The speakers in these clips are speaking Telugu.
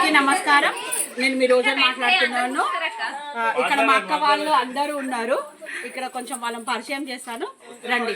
అందరికీ నమస్కారం. నేను మీ రోజు మాట్లాడుతున్నాను. ఇక్కడ మా అక్క వాళ్ళు అందరూ ఉన్నారు. ఇక్కడ కొంచెం వాళ్ళని పరిచయం చేస్తాను, రండి.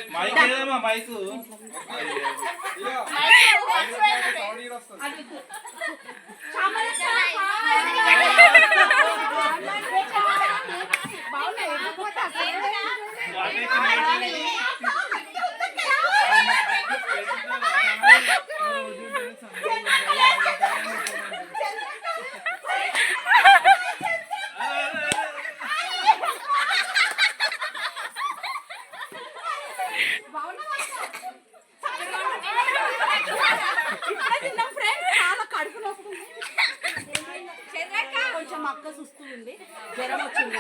కొంచెం అక్క సుస్తూ ఉంది, జ్వరం వచ్చింది,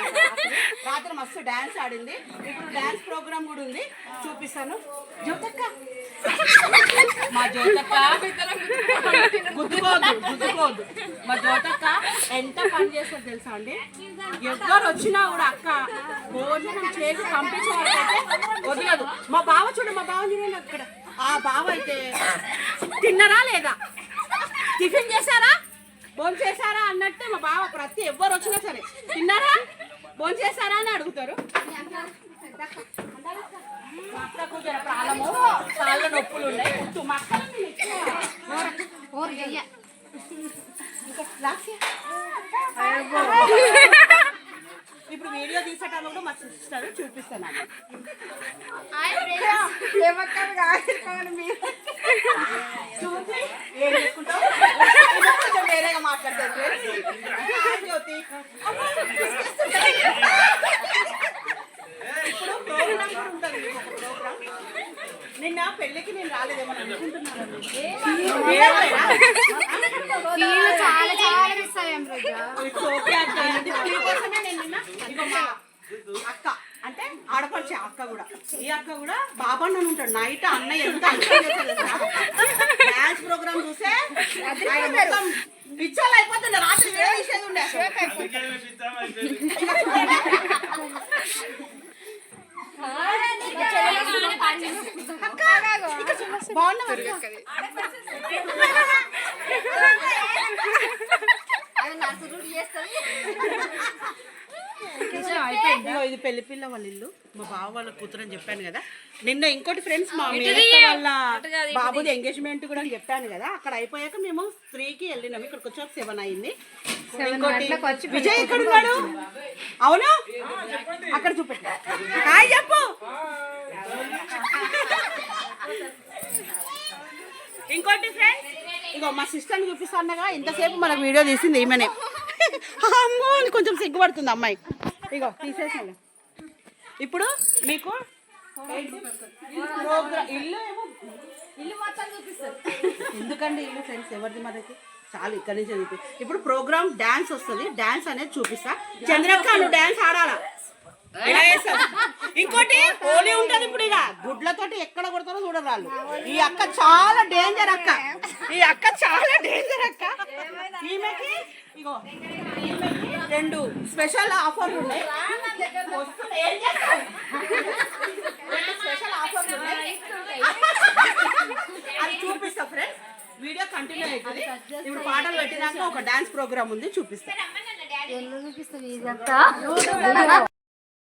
రాత్రి మస్తు డాన్స్ ఆడింది. ఇప్పుడు డాన్స్ ప్రోగ్రామ్ కూడా ఉంది, చూపిస్తాను. జ్యోతక్క, మా జ్యోతక్క గుద్దుకోవద్దు. మా జ్యోతక్క ఎంత పని చేస్తారు తెలుసా అండి. ఎవరు వచ్చినా కూడా అక్క భోజనం చేసి పంపించే వాళ్ళకైతే వదలదు. మా బావ చూడండి అక్కడ. ఆ బావ అయితే తిన్నరా లేదా, టిఫిన్ చేశారా, భోజనం చేశారా అన్నట్టు మా బావ ప్రతి ఎవరు వచ్చినా సరే తిన్నారా, భోజనం చేశారా అని అడుగుతారు. మా అక్కకు ప్రాణము, కాళ్ళ నొప్పులు ఉన్నాయి. మా ఇప్పుడు వీడియో తీసేటప్పుడు మా సిస్టర్ చూపిస్తాను. ఏం చేసుకుంటావు, కొంచెం వేరేగా మాట్లాడతారు. ఇప్పుడు ప్రోగ్రామ్ కూడా ఉంటుంది. ప్రోగ్రామ్ నిన్న పెళ్ళికి నేను రాలేదేమని అనుకుంటున్నాను. దీనికోసమే నేను నిన్న ఇక మా అక్క అంటే ఆడపడిచే అక్క కూడా, ఈ అక్క కూడా బాబన్న ఉంటాడు. నైట్ అన్నయ్య ఎంత డాన్స్ ప్రోగ్రామ్ చూసే మొత్తం పిచ్చోళ్ళు అయిపోతుండే. రాత్రి వేసేది ఉండే. ఇది పెళ్లి పిల్ల వాళ్ళ ఇల్లు, మా బావ వాళ్ళ కూతురు అని చెప్పాను కదా. నిన్న ఇంకోటి ఫ్రెండ్స్, మా వాళ్ళ బాబుది ఎంగేజ్మెంట్ కూడా అని చెప్పాను కదా. అక్కడ అయిపోయాక మేము 3కి వెళ్ళినాము. ఇక్కడికి వచ్చాక 7 అయింది. ఇంకోటి విజయ్ ఎక్కడ ఉన్నాడు? అవును, అక్కడ చూపెట్టు. హాయ్ చెప్పు. ఇంకోటి ఫ్రెండ్స్, ఇగో మా సిస్టర్ని చూపిస్తానుగా. ఇంతసేపు మనకు వీడియో తీసింది ఈమెనే. అమ్మో అని కొంచెం సిగ్గుపడుతుంది అమ్మాయి. ఇగో తీసేసాను. ఇప్పుడు మీకు ఇల్లు మొత్తం చూపిస్తారు. ఎందుకండి ఇల్లు ఫ్రెండ్స్ ఎవరిది మనకి చాలు, ఇక్కడి నుంచి చూపి. ఇప్పుడు ప్రోగ్రామ్ డాన్స్ వస్తుంది, డాన్స్ అనేది చూపిస్తా. చంద్రక్క నువ్వు డాన్స్ ఆడాలా? ఇంకోటి హోలీ ఉంటుంది. ఇప్పుడు ఇక గుడ్లతోటి ఎక్కడ కొడతారో చూడరాళ్ళు. ఈ అక్క చాలా డేంజర్ అక్క, ఈ అక్క చాలా డేంజర్ అక్క. ఈమెకి ఇగో 2 స్పెషల్ ఆఫర్లు ఉన్నాయి. స్పెషల్ ఆఫర్లు ఉన్నాయి, అది చూపిస్తా ఫ్రెండ్స్. వీడియో కంటిన్యూ అవుతుంది. ఇప్పుడు పాటలు పెట్టినాక ఒక డాన్స్ ప్రోగ్రామ్ ఉంది, చూపిస్తా.